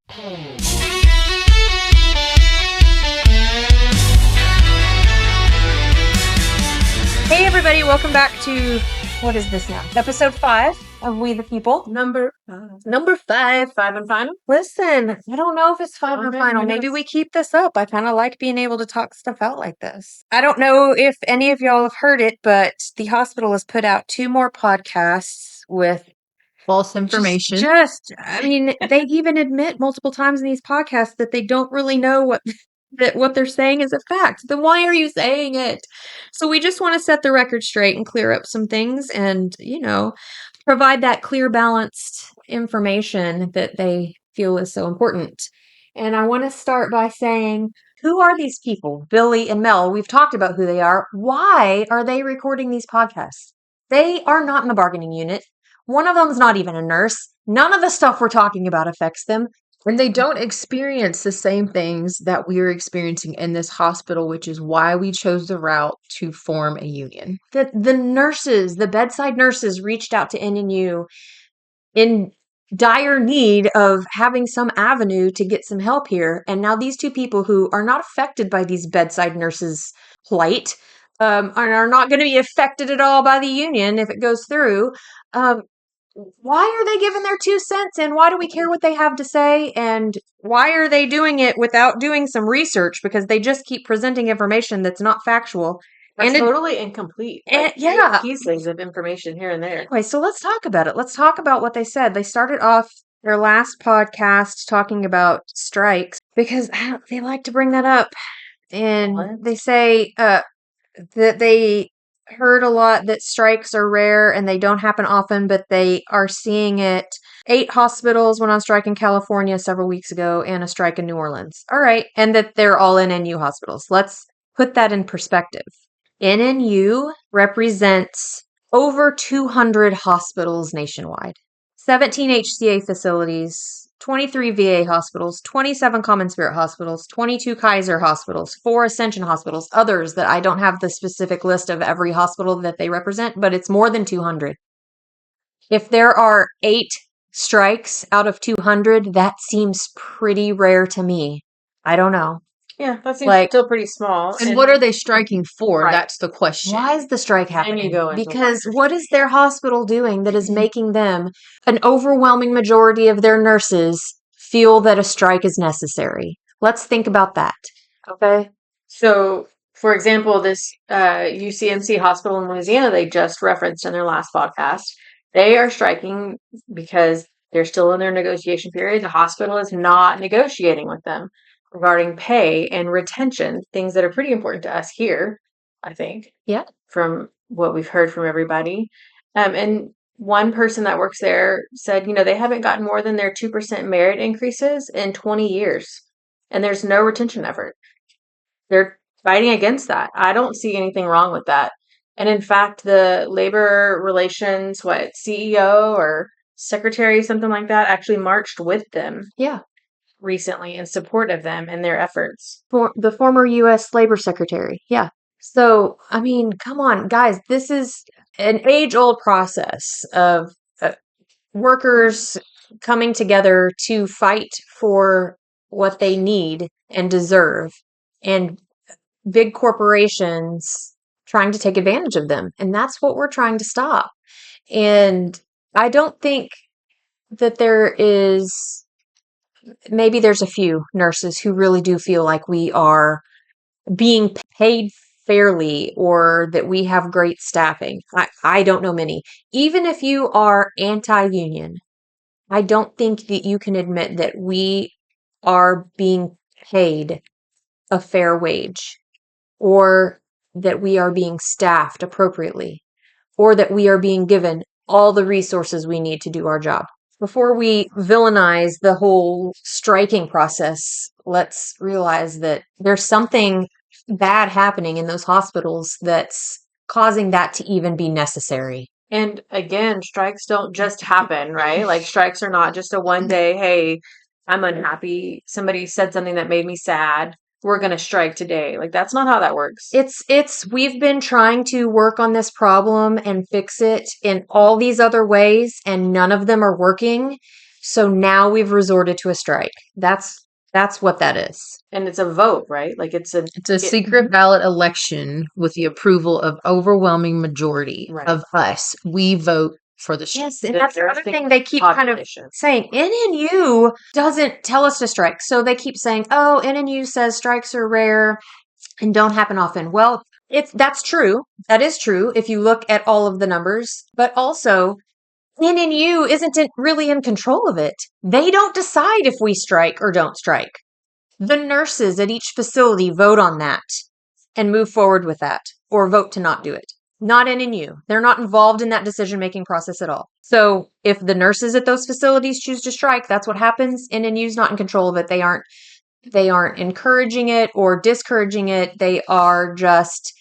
Hey everybody, welcome back to, what is this now? Episode 5 of We the People. Number 5. 5 and final. Listen, I don't know if it's 5 or Okay, final. who Maybe knows? we keep this up. I kind of like being able to talk stuff out like this. I don't know if any of y'all have heard it, but the hospital has put out 2 more podcasts with False information. I mean, they even admit multiple times in these podcasts that they don't really know what they're saying is a fact. Then why are you saying it? So we just want to set the record straight and clear up some things and, provide that clear, balanced information that they feel is so important. And I want to start by saying, who are these people? Billy and Mel, we've talked about who they are. Why are they recording these podcasts? They are not in the bargaining unit. One of them's not even a nurse. None of the stuff we're talking about affects them. And they don't experience the same things that we're experiencing in this hospital, which is why we chose the route to form a union. The nurses, the bedside nurses reached out to NNU in dire need of having some avenue to get some help here. And now these 2 people who are not affected by these bedside nurses' plight are not going to be affected at all by the union if it goes through. Why are they giving their 2 cents, and why do we care what they have to say, and why are they doing it without doing some research, because they just keep presenting information that's not factual And and totally incomplete. and yeah. Pieces of information here and there. Anyway, so let's talk about it. Let's talk about what they said. They started off their last podcast talking about strikes because they like to bring that up, and What? they say that they heard a lot that strikes are rare and they don't happen often, but they are seeing it. 8 hospitals went on strike in California several weeks ago and a strike in New Orleans. All right. And that they're all NNU hospitals. Let's put that in perspective. NNU represents over 200 hospitals nationwide, 17 HCA facilities, 23 VA hospitals, 27 Common Spirit hospitals, 22 Kaiser hospitals, 4 Ascension hospitals, others that I don't have the specific list of every hospital that they represent, but it's more than 200. If there are 8 strikes out of 200, that seems pretty rare to me. I don't know. Yeah, that seems still pretty small. And what are they striking for? Right. That's the question. Why is the strike And you happening? go into Because what is their hospital doing that is making them, an overwhelming majority of their nurses, feel that a strike is necessary? Let's think about that. Okay? So, for example, this UCMC hospital in Louisiana, they just referenced in their last podcast, they are striking because they're still in their negotiation period. The hospital is not negotiating with them regarding pay and retention, things that are pretty important to us here, I think. Yeah. From what we've heard from everybody. And one person that works there said, they haven't gotten more than their 2% merit increases in 20 years. And there's no retention effort. They're fighting against that. I don't see anything wrong with that. And in fact, the labor relations, CEO or secretary, something like that, actually marched with them. Yeah. Recently in support of them and their efforts. For the former U.S. Labor Secretary. Yeah. So, I mean, come on, guys. This is an age-old process of workers coming together to fight for what they need and deserve, and big corporations trying to take advantage of them. And that's what we're trying to stop. And I don't think that maybe there's a few nurses who really do feel like we are being paid fairly or that we have great staffing. I don't know many. Even if you are anti-union, I don't think that you can admit that we are being paid a fair wage, or that we are being staffed appropriately, or that we are being given all the resources we need to do our job. Before we villainize the whole striking process, let's realize that there's something bad happening in those hospitals that's causing that to even be necessary. And again, strikes don't just happen, right? Like, strikes are not just a one day, hey, I'm unhappy. Somebody said something that made me sad. We're going to strike today. Like, that's not how that works. We've been trying to work on this problem and fix it in all these other ways, and none of them are working. So now we've resorted to a strike. That's what that is. And it's a vote, right? Like It's a secret ballot election with the approval of overwhelming majority Right. of us. We vote for the Yes, The and that's the other nursing thing they keep kind of population. saying. NNU doesn't tell us to strike. So they keep saying, oh, NNU says strikes are rare and don't happen often. Well, that's true. That is true if you look at all of the numbers. But also, NNU isn't really in control of it. They don't decide if we strike or don't strike. The nurses at each facility vote on that and move forward with that or vote to not do it. Not NNU. They're not involved in that decision making process at all. So if the nurses at those facilities choose to strike, that's what happens. NNU's not in control of it. They aren't encouraging it or discouraging it. They are just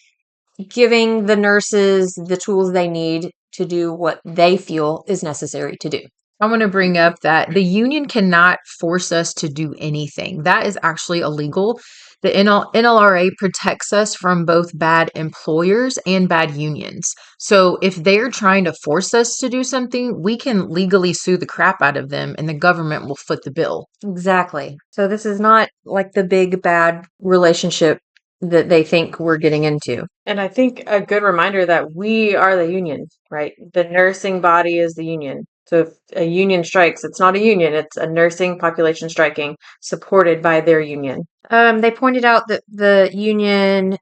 giving the nurses the tools they need to do what they feel is necessary to do. I want to bring up that the union cannot force us to do anything. That is actually illegal. The NLRA protects us from both bad employers and bad unions. So if they're trying to force us to do something, we can legally sue the crap out of them and the government will foot the bill. Exactly. So this is not like the big bad relationship that they think we're getting into. And I think a good reminder that we are the union, right? The nursing body is the union. So if a union strikes, it's not a union, it's a nursing population striking supported by their union. They pointed out that the union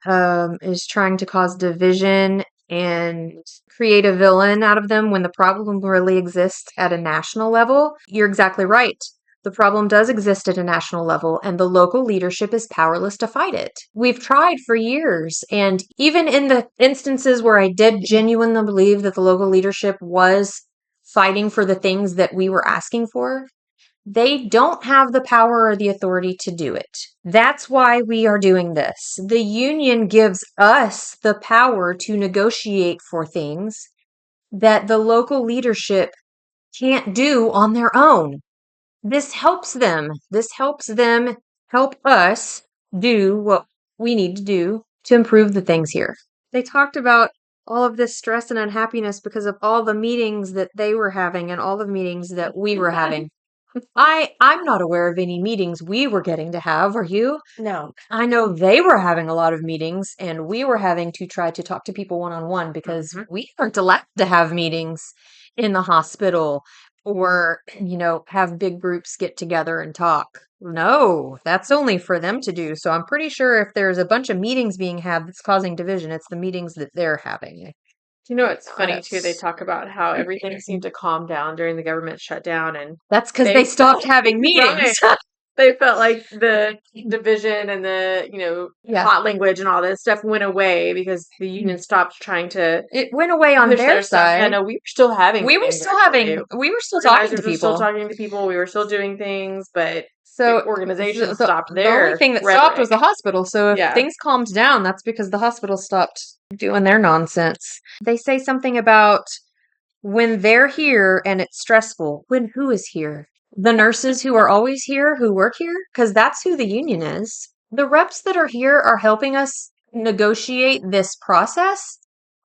is trying to cause division and create a villain out of them when the problem really exists at a national level. You're exactly right. The problem does exist at a national level, and the local leadership is powerless to fight it. We've tried for years, and even in the instances where I did genuinely believe that the local leadership was fighting for the things that we were asking for, they don't have the power or the authority to do it. That's why we are doing this. The union gives us the power to negotiate for things that the local leadership can't do on their own. This helps them. This helps them help us do what we need to do to improve the things here. They talked about all of this stress and unhappiness because of all the meetings that they were having and all the meetings that we were having. I'm not aware of any meetings we were getting to have. Are you? No. I know they were having a lot of meetings, and we were having to try to talk to people one-on-one because we aren't allowed to have meetings in the hospital or, have big groups get together and talk. No, that's only for them to do. So I'm pretty sure if there's a bunch of meetings being had that's causing division, it's the meetings that they're having. You know, it's funny too. They That's- talk about how everything seemed to calm down during the government shutdown, and That's because they they stopped having meetings. Right. They felt like the division and the, Yeah. hot language and all this stuff went away because the union stopped trying to It went away on push their stuff. Yeah, side. no, we were still having We were meetings, still actually. we were still talking Organizers to were still people. talking to people. We were still doing things, but So the organization the stopped the only their thing that stopped was the rhetoric. hospital. So if Yeah. things calmed down, that's because the hospital stopped doing their nonsense. They say something about when they're here and it's stressful. When who is here? The nurses who are always here, who work here? Because that's who the union is. The reps that are here are helping us negotiate this process.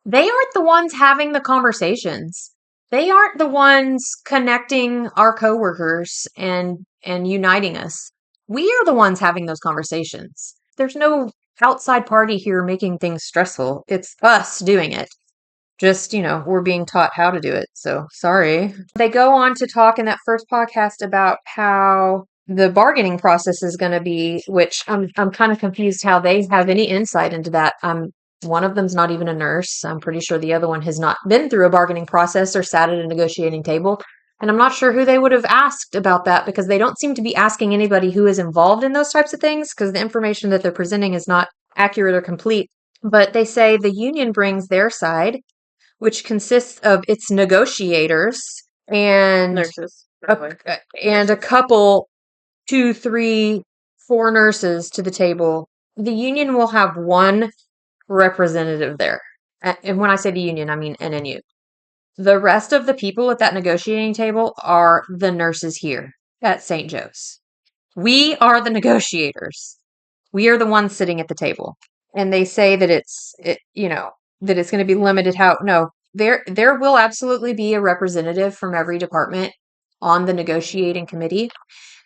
They aren't the ones having the conversations. They aren't the ones connecting our coworkers and uniting us. We are the ones having those conversations. There's no outside party here making things stressful. It's us doing it. Just, we're being taught how to do it. So sorry. They go on to talk in that first podcast about how the bargaining process is going to be, which I'm kind of confused how they have any insight into that. One of them's not even a nurse. I'm pretty sure the other one has not been through a bargaining process or sat at a negotiating table. And I'm not sure who they would have asked about that because they don't seem to be asking anybody who is involved in those types of things because the information that they're presenting is not accurate or complete. But they say the union brings their side, which consists of its negotiators and Nurses. a couple, 2, 3, 4 nurses to the table. The union will have one representative there. And when I say the union, I mean NNU. The rest of the people at that negotiating table are the nurses here at St. Joe's. We are the negotiators. We are the ones sitting at the table. And they say that that it's going to be limited how no, there will absolutely be a representative from every department on the negotiating committee.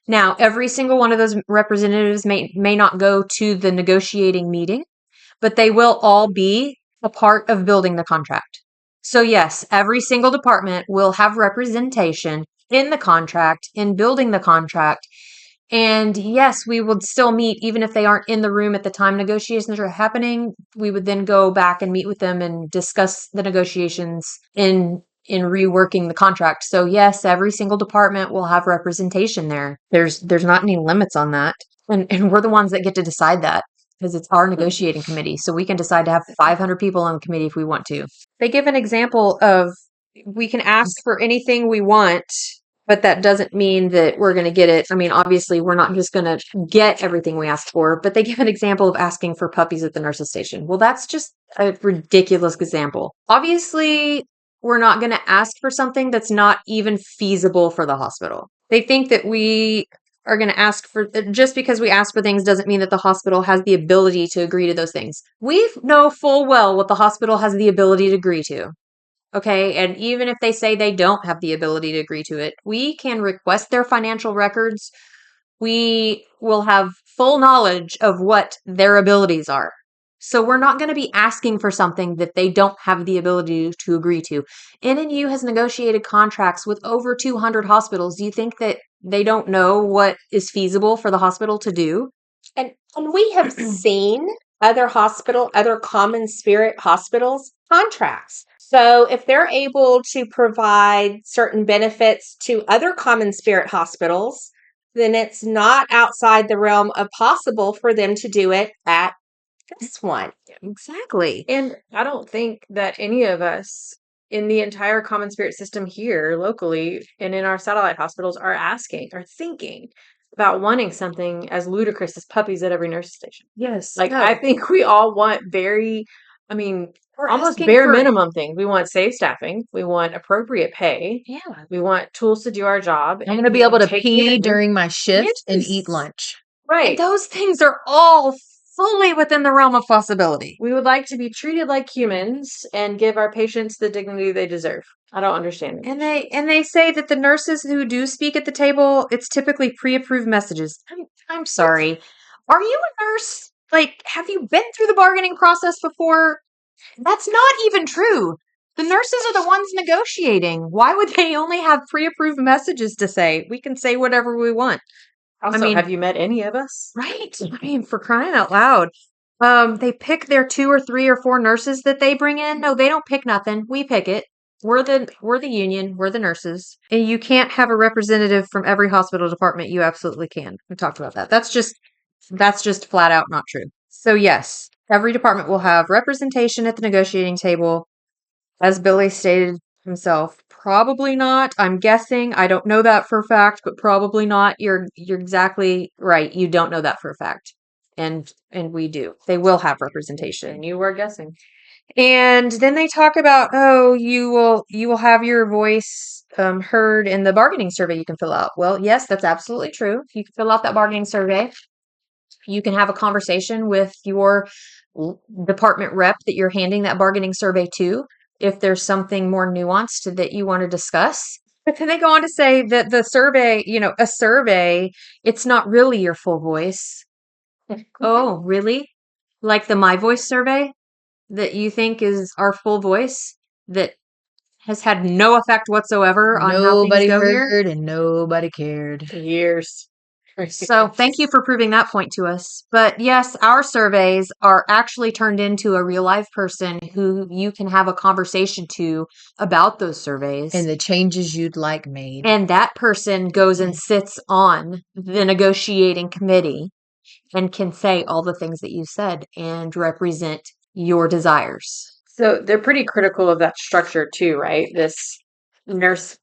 Now, every single one of those representatives may not go to the negotiating meeting, but they will all be a part of building the contract. So yes, every single department will have representation in the contract, in building the contract. And yes, we would still meet even if they aren't in the room at the time negotiations are happening. We would then go back and meet with them and discuss the negotiations in reworking the contract. So yes, every single department will have representation there. There's not any limits on that. And we're the ones that get to decide that because it's our negotiating committee. So we can decide to have 500 people on the committee if we want to. They give an example of we can ask for anything we want, but that doesn't mean that we're going to get it. I mean, obviously, we're not just going to get everything we asked for, but they give an example of asking for puppies at the nurse's station. Well, that's just a ridiculous example. Obviously, we're not going to ask for something that's not even feasible for the hospital. They think that we are going to ask for, just because we ask for things doesn't mean that the hospital has the ability to agree to those things. We know full well what the hospital has the ability to agree to. Okay, and even if they say they don't have the ability to agree to it, we can request their financial records. We will have full knowledge of what their abilities are. So we're not going to be asking for something that they don't have the ability to agree to. NNU has negotiated contracts with over 200 hospitals. Do you think that they don't know what is feasible for the hospital to do? And we have seen other common spirit hospitals contracts. So if they're able to provide certain benefits to other common spirit hospitals, then it's not outside the realm of possible for them to do it at this one. Exactly. And I don't think that any of us in the entire common spirit system here locally and in our satellite hospitals are asking or thinking about wanting something as ludicrous as puppies at every nurse station. Yes. Like, No. I think we all want very, I mean, We're almost asking bare for- minimum things. We want safe staffing. We want appropriate pay. Yeah. We want tools to do our job. I'm going to be able to take pee care of- during my shift and Yes. eat lunch. Right. And those things are all fully within the realm of possibility. We would like to be treated like humans and give our patients the dignity they deserve. I don't understand it. And they say that the nurses who do speak at the table, it's typically pre-approved messages. I'm sorry. Are you a nurse? Like, have you been through the bargaining process before? That's not even true. The nurses are the ones negotiating. Why would they only have pre-approved messages to say? We can say whatever we want. Also, have you met any of us? Right. I mean, for crying out loud. They pick their 2 or 3 or 4 nurses that they bring in. No, they don't pick nothing. We pick it. We're the union. We're the nurses. And you can't have a representative from every hospital department. You absolutely can. We talked about that. That's just flat out not true. So yes, every department will have representation at the negotiating table. As Billy stated himself, probably not. I'm guessing. I don't know that for a fact, but probably not. You're exactly right. You don't know that for a fact. And we do. They will have representation. And you were guessing. And then they talk about, oh, you will have your voice heard in the bargaining survey you can fill out. Well, yes, that's absolutely true. You can fill out that bargaining survey. You can have a conversation with your department rep that you're handing that bargaining survey to if there's something more nuanced that you want to discuss. But then they go on to say that the survey, a survey, it's not really your full voice. Oh, really? Like the My Voice survey that you think is our full voice that has had no effect whatsoever on how Nobody things go here? heard and nobody cared. Years. So thank you for proving that point to us. But yes, our surveys are actually turned into a real life person who you can have a conversation to about those surveys. And the changes you'd like made. And that person goes and sits on the negotiating committee and can say all the things that you said and represent your desires. So they're pretty critical of that structure too, right? This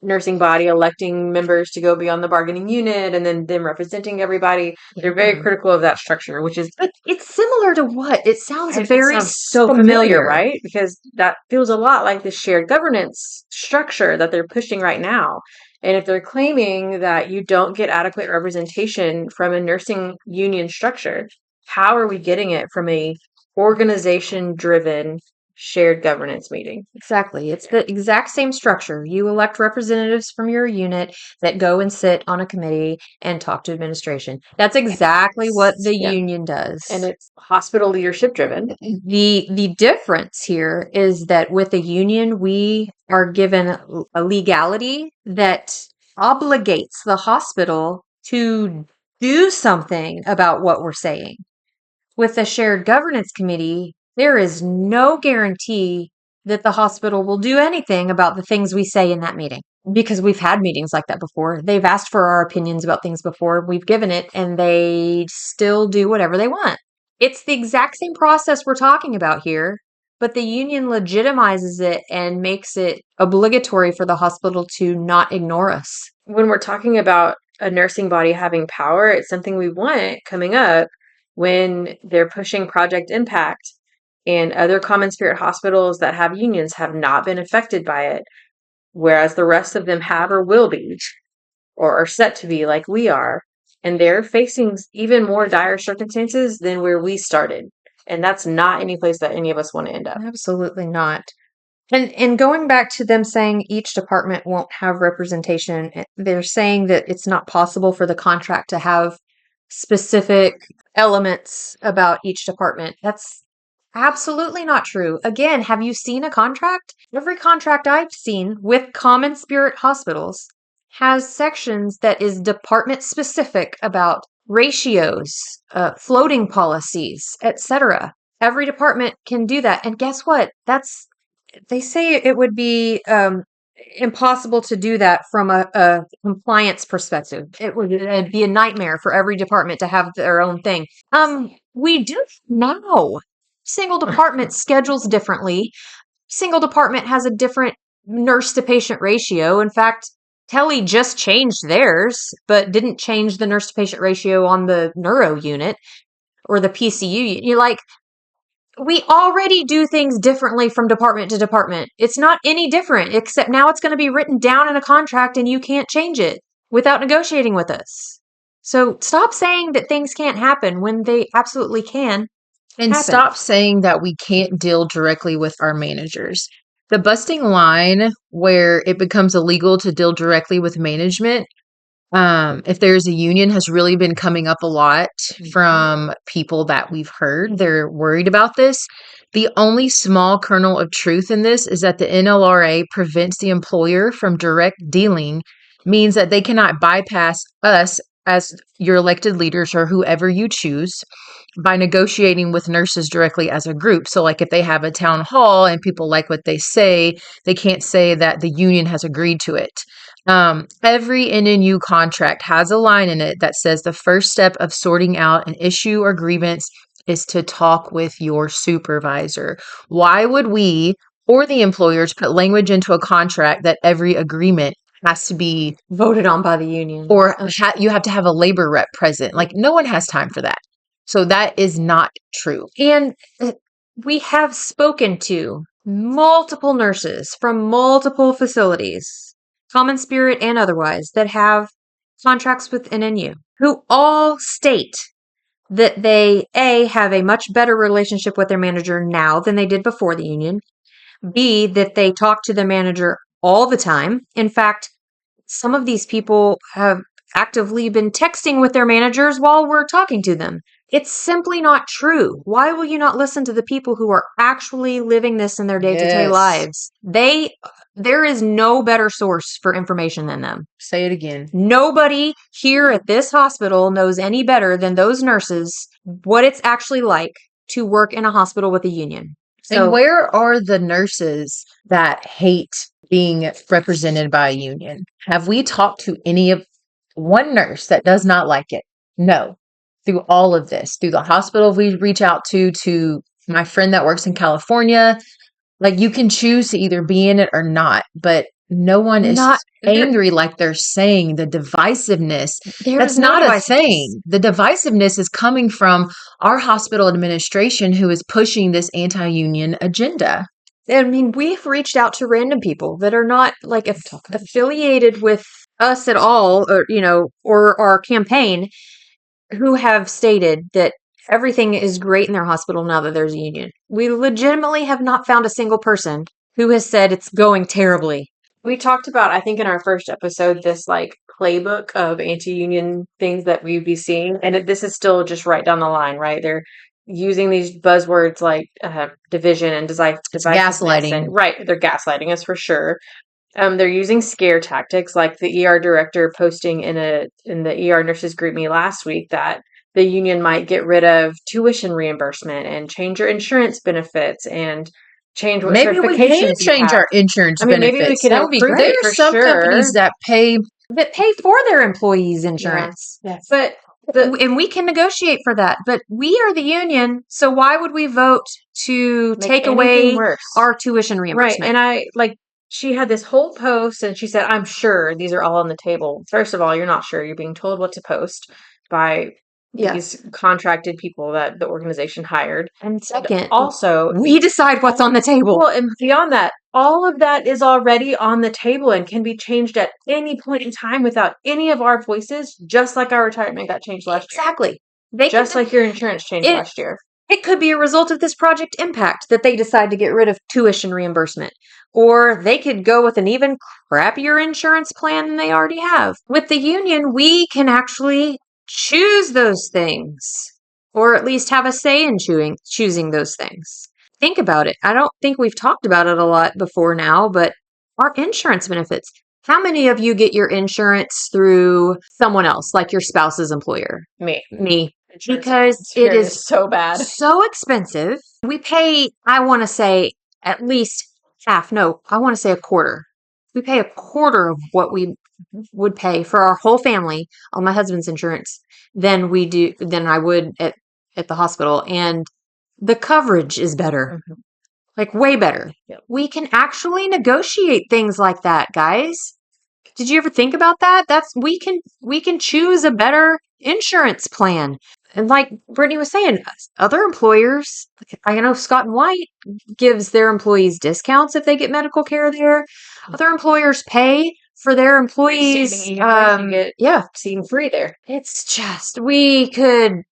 nursing body electing members to go beyond the bargaining unit and then them representing everybody. They're very critical of that structure, which is But it's similar to what? It sounds it very sounds so familiar, right? Because that feels a lot like the shared governance structure that they're pushing right now. And if they're claiming that you don't get adequate representation from a nursing union structure, how are we getting it from a organization driven shared governance meeting. Exactly. It's the exact same structure. You elect representatives from your unit that go and sit on a committee and talk to administration. That's exactly what the Yeah. union does. And it's hospital leadership driven. The difference here is that with a union, we are given a legality that obligates the hospital to do something about what we're saying. With the shared governance committee, there is no guarantee that the hospital will do anything about the things we say in that meeting. Because we've had meetings like that before. They've asked for our opinions about things before. We've given it, and they still do whatever they want. It's the exact same process we're talking about here, but the union legitimizes it and makes it obligatory for the hospital to not ignore us. When we're talking about a nursing body having power, it's something we want coming up when they're pushing Project Impact, and other common spirit hospitals that have unions have not been affected by it, whereas the rest of them have or will be, or are set to be like we are. And they're facing even more dire circumstances than where we started. And that's not any place that any of us want to end up. Absolutely not. And going back to them saying each department won't have representation, they're saying that it's not possible for the contract to have specific elements about each department. That's absolutely not true. Again, have you seen a contract? Every contract I've seen with Common Spirit hospitals has sections that is department specific about ratios, floating policies, etc. Every department can do that. And guess what? They say it would be impossible to do that from a compliance perspective. It would be a nightmare for every department to have their own thing. We do now. Single department schedules differently. Single department has a different nurse to patient ratio. In fact, Kelly just changed theirs, but didn't change the nurse to patient ratio on the neuro unit or the PCU unit. You're like, we already do things differently from department to department. It's not any different, except now it's going to be written down in a contract and you can't change it without negotiating with us. So stop saying that things can't happen when they absolutely can. And happen. stop saying that we can't deal directly with our managers. The busting line where it becomes illegal to deal directly with management, if there's a union, has really been coming up a lot from people that we've heard. They're worried about this. The only small kernel of truth in this is that the NLRA prevents the employer from direct dealing, means that they cannot bypass us as your elected leaders or whoever you choose by negotiating with nurses directly as a group. So like if they have a town hall and people like what they say, they can't say that the union has agreed to it. Every NNU contract has a line in it that says the first step of sorting out an issue or grievance is to talk with your supervisor. Why would we or the employers put language into a contract that every agreement has to be voted on by the union, or you have to have a labor rep present? Like, no one has time for that. So that is not true. And we have spoken to multiple nurses from multiple facilities, Common Spirit and otherwise, that have contracts with NNU, who all state that they, A, have a much better relationship with their manager now than they did before the union, B, that they talk to the manager all the time. In fact, some of these people have actively been texting with their managers while we're talking to them. It's simply not true. Why will you not listen to the people who are actually living this in their day-to-day Yes. lives? There is no better source for information than them. Say it again. Nobody here at this hospital knows any better than those nurses what it's actually like to work in a hospital with a union. So And where are the nurses that hate being represented by a union? Have we talked to one nurse that does not like it? No. Through all of this, through the hospital we reach out to my friend that works in California, like you can choose to either be in it or not, but no one is angry like they're saying. The divisiveness, that's not a thing. The divisiveness is coming from our hospital administration who is pushing this anti-union agenda. I mean, we've reached out to random people that are not like affiliated with us at all, or or our campaign, who have stated that everything is great in their hospital now that there's a union. We legitimately have not found a single person who has said it's going terribly. We talked about, I think in our first episode, this like playbook of anti-union things that we'd be seeing. And this is still just right down the line, right? They're using these buzzwords like division and divisiveness. gaslighting. And, right. They're gaslighting us for sure. They're using scare tactics, like the ER director posting in the ER nurses group me last week that the union might get rid of tuition reimbursement and change your insurance benefits and change what Maybe we can certifications you change have. our insurance I mean, maybe we benefits. can That would be improve great. There it are for some sure. companies that pay. That pay for their employees' insurance. Yes. But And we can negotiate for that. But we are the union, so why would we vote to make take anything away worse. our tuition Right. reimbursement? And I like she had this whole post and she said, I'm sure these are all on the table. First of all, you're not sure. You're being told what to post by Yes. these contracted people that the organization hired. And second, Also, we decide what's on the table. well, and beyond that, all of that is already on the table and can be changed at any point in time without any of our voices, just like our retirement got changed last year. Exactly. They Just could, like your insurance changed it- last year. it could be a result of this Project Impact that they decide to get rid of tuition reimbursement. Or they could go with an even crappier insurance plan than they already have. With the union, we can actually choose those things. Or at least have a say in choosing those things. Think about it. I don't think we've talked about it a lot before now, but our insurance benefits. How many of you get your insurance through someone else, like your spouse's employer? Me. Because Insurance it here is so bad. so expensive. We pay, I want to say, at least half. No, I want to say a quarter. We pay a quarter of what we would pay for our whole family on my husband's insurance than I would at the hospital. And the coverage is better. Mhm. Like way better. Yep. We can actually negotiate things like that, guys. Did you ever think about that? We can choose a better insurance plan. And like Brittany was saying, other employers, I know Scott and White gives their employees discounts if they get medical care there. Other employers pay for their employees. Freestanding EMS, you get seen free there. It's just, we could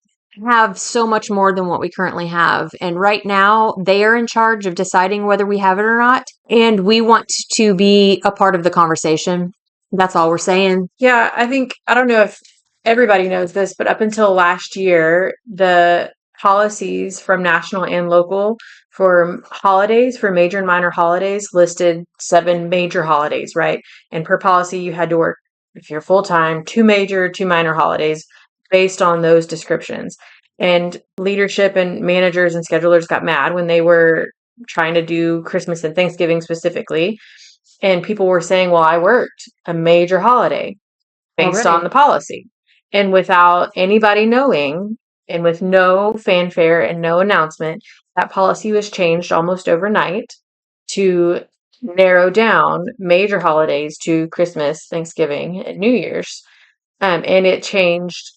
have so much more than what we currently have. And right now, they are in charge of deciding whether we have it or not. And we want to be a part of the conversation. That's all we're saying. Yeah, I don't know if everybody knows this, but up until last year, the policies from national and local for holidays, for major and minor holidays, listed 7 major holidays, right? And per policy, you had to work, if you're full time, 2 major, 2 minor holidays based on those descriptions. And leadership and managers and schedulers got mad when they were trying to do Christmas and Thanksgiving specifically. And people were saying, well, I worked a major holiday based Already. on the policy. And without anybody knowing, and with no fanfare and no announcement, that policy was changed almost overnight to narrow down major holidays to Christmas, Thanksgiving, and New Year's. And it changed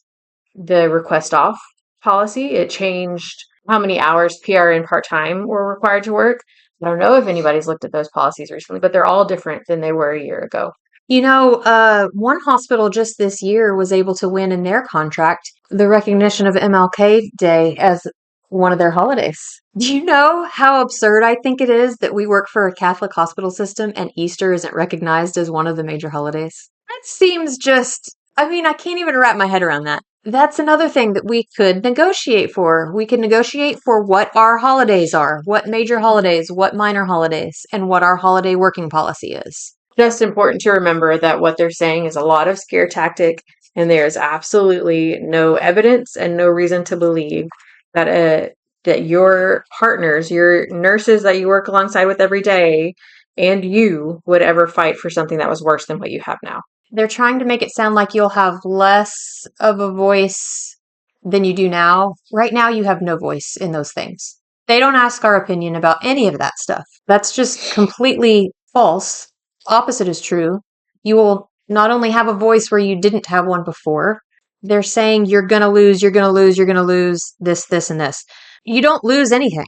the request off policy. It changed how many hours PRN part-time were required to work. I don't know if anybody's looked at those policies recently, but they're all different than they were a year ago. You know, one hospital just this year was able to win in their contract the recognition of MLK Day as one of their holidays. Do you know how absurd I think it is that we work for a Catholic hospital system and Easter isn't recognized as one of the major holidays? That seems just, I mean, I can't even wrap my head around that. That's another thing that we could negotiate for. We could negotiate for what our holidays are, what major holidays, what minor holidays, and what our holiday working policy is. Just important to remember that what they're saying is a lot of scare tactic, and there is absolutely no evidence and no reason to believe that that your partners, your nurses that you work alongside with every day, and you would ever fight for something that was worse than what you have now. They're trying to make it sound like you'll have less of a voice than you do now. Right now, you have no voice in those things. They don't ask our opinion about any of that stuff. That's just completely false. Opposite is true. You will not only have a voice where you didn't have one before, they're saying you're going to lose, you're going to lose, you're going to lose this, and this. You don't lose anything.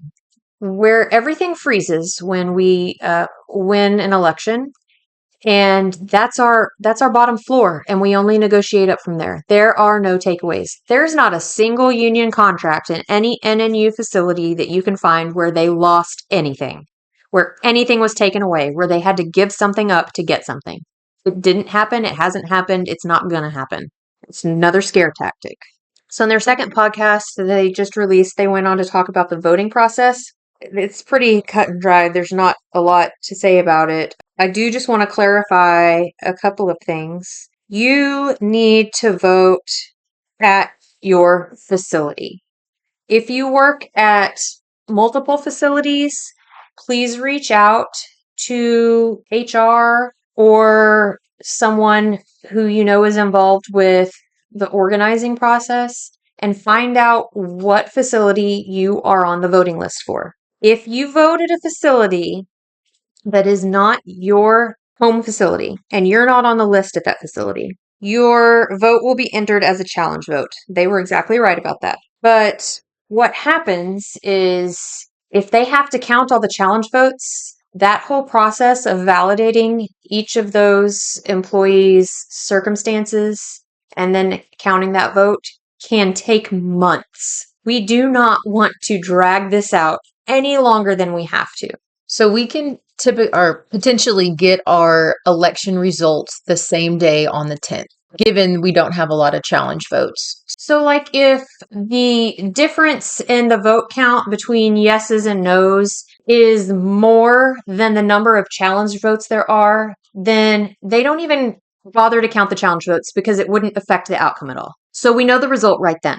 Where everything freezes when we win an election And that's our bottom floor, and we only negotiate up from there. There are no takeaways. There's not a single union contract in any NNU facility that you can find where they lost anything, where anything was taken away, where they had to give something up to get something. It didn't happen. It hasn't happened. It's not going to happen. It's another scare tactic. So in their second podcast that they just released, they went on to talk about the voting process. It's pretty cut and dry. There's not a lot to say about it. I do just want to clarify a couple of things. You need to vote at your facility. If you work at multiple facilities, please reach out to HR or someone who you know is involved with the organizing process and find out what facility you are on the voting list for. If you vote at a facility that is not your home facility and you're not on the list at that facility, your vote will be entered as a challenge vote. They were exactly right about that. But what happens is if they have to count all the challenge votes, that whole process of validating each of those employees' circumstances and then counting that vote can take months. We do not want to drag this out any longer than we have to. So we can potentially get our election results the same day on the 10th, given we don't have a lot of challenge votes. So, like, if the difference in the vote count between yeses and nos is more than the number of challenge votes there are, then they don't even bother to count the challenge votes because it wouldn't affect the outcome at all. So we know the result right then.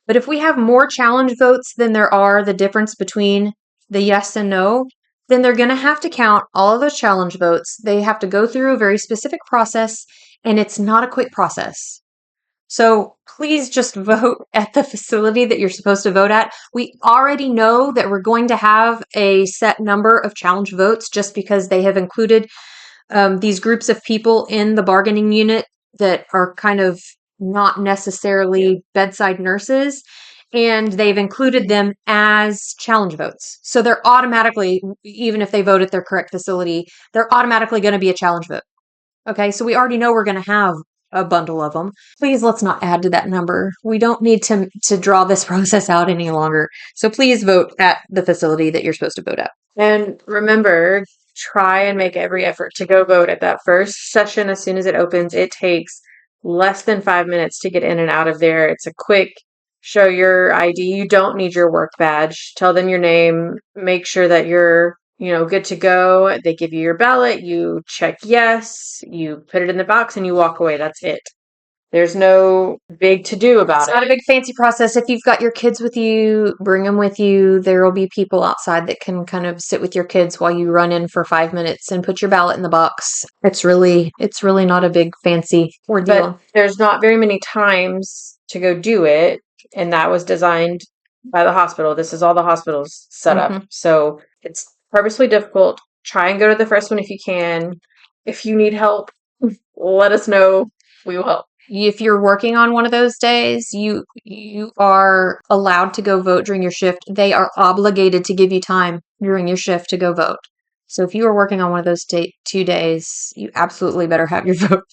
But if we have more challenge votes than there are the difference between the yes and no, then they're going to have to count all of those challenge votes. They have to go through a very specific process, and it's not a quick process. So please just vote at the facility that you're supposed to vote at. We already know that we're going to have a set number of challenge votes just because they have included these groups of people in the bargaining unit that are kind of not necessarily bedside nurses, and they've included them as challenge votes. So they're automatically, even if they vote at their correct facility, they're automatically going to be a challenge vote. Okay, so we already know we're going to have a bundle of them. Please let's not add to that number. We don't need to draw this process out any longer. So please vote at the facility that you're supposed to vote at. And remember, try and make every effort to go vote at that first session as soon as it opens. It takes less than 5 minutes to get in and out of there. It's a quick show your ID. You don't need your work badge. Tell them your name. Make sure that you're good to go. They give you your ballot. You check yes. You put it in the box and you walk away. That's it. There's no big to do about it. It's not a big fancy process. If you've got your kids with you, bring them with you. There will be people outside that can kind of sit with your kids while you run in for 5 minutes and put your ballot in the box. It's really not a big fancy ordeal. But there's not very many times to go do it, and that was designed by the hospital. This is all the hospitals set up. So it's purposely difficult. Try and go to the first one if you can. If you need help, let us know. We will help. If you're working on one of those days, you are allowed to go vote during your shift. They are obligated to give you time during your shift to go vote. So if you are working on one of those 2 days, you absolutely better have your vote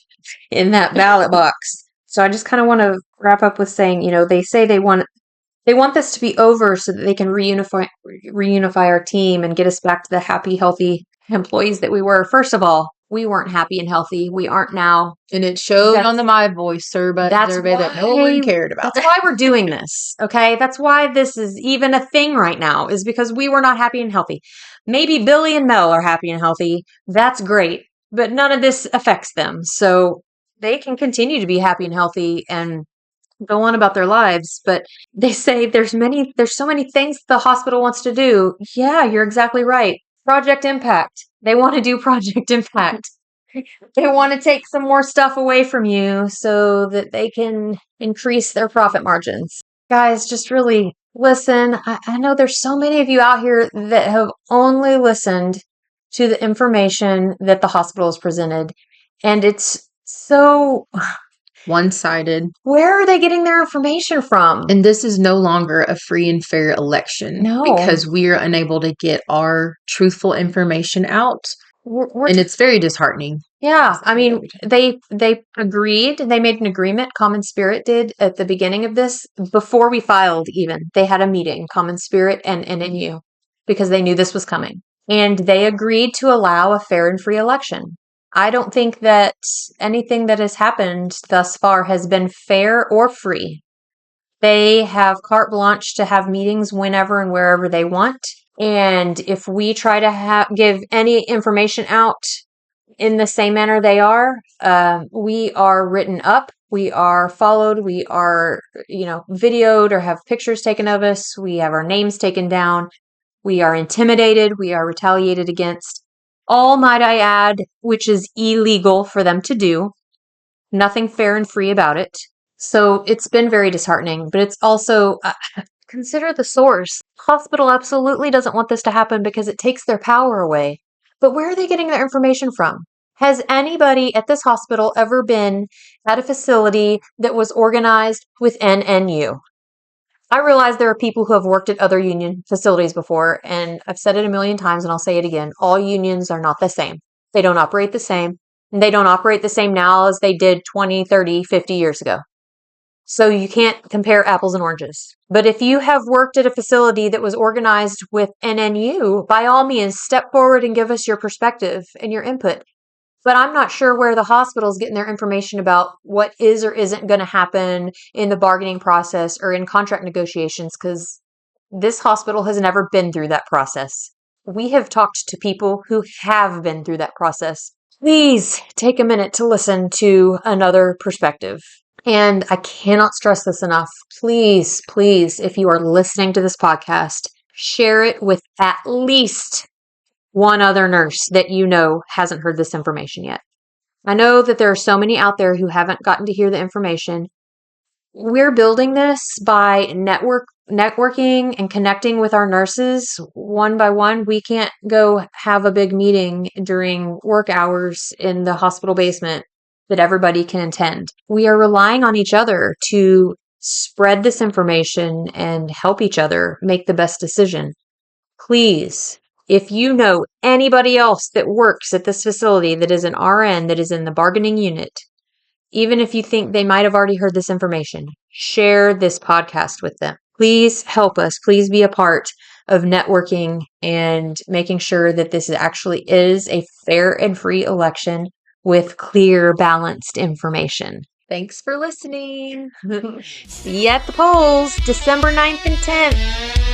in that ballot box. So I just kind of want to wrap up with saying, they say they want this to be over so that they can reunify our team and get us back to the happy, healthy employees that we were. First of all, we weren't happy and healthy. We aren't now. And it showed on the My Voice survey that no one cared about. That's why we're doing this, okay? That's why this is even a thing right now, is because we were not happy and healthy. Maybe Billy and Mel are happy and healthy. That's great. But none of this affects them. So they can continue to be happy and healthy and go on about their lives. But they say there's so many things the hospital wants to do. Yeah, you're exactly right. Project Impact. They want to do Project Impact. They want to take some more stuff away from you so that they can increase their profit margins. Guys, just really listen. I know there's so many of you out here that have only listened to the information that the hospital has presented. And it's so one-sided. Where are they getting their information from? And this is no longer a free and fair election. No. Because we are unable to get our truthful information out. we're And it's very disheartening. Yeah, I mean, they agreed. They made an agreement. Common Spirit did at the beginning of this, before we filed. Even they had a meeting, Common Spirit and NNU, because they knew this was coming, and they agreed to allow a fair and free election. I don't think that anything that has happened thus far has been fair or free. They have carte blanche to have meetings whenever and wherever they want. And if we try to give any information out in the same manner they are, we are written up, we are followed, we are, videoed or have pictures taken of us, we have our names taken down, we are intimidated, we are retaliated against. All, might I add, which is illegal for them to do. Nothing fair and free about it. So it's been very disheartening, but it's also, consider the source. Hospital absolutely doesn't want this to happen because it takes their power away. But where are they getting their information from? Has anybody at this hospital ever been at a facility that was organized with NNU? I realize there are people who have worked at other union facilities before, and I've said it a million times and I'll say it again. All unions are not the same. They don't operate the same. And they don't operate the same now as they did 20, 30, 50 years ago. So you can't compare apples and oranges. But if you have worked at a facility that was organized with NNU, by all means, step forward and give us your perspective and your input. But I'm not sure where the hospital is getting their information about what is or isn't going to happen in the bargaining process or in contract negotiations, because this hospital has never been through that process. We have talked to people who have been through that process. Please take a minute to listen to another perspective. And I cannot stress this enough. Please, please, if you are listening to this podcast, share it with at least one other nurse that you know hasn't heard this information yet. I know that there are so many out there who haven't gotten to hear the information. We're building this by networking and connecting with our nurses one by one. We can't go have a big meeting during work hours in the hospital basement that everybody can attend. We are relying on each other to spread this information and help each other make the best decision. Please, if you know anybody else that works at this facility that is an RN that is in the bargaining unit, even if you think they might have already heard this information, share this podcast with them. Please help us. Please be a part of networking and making sure that this actually is a fair and free election with clear, balanced information. Thanks for listening. See you at the polls, December 9th and 10th.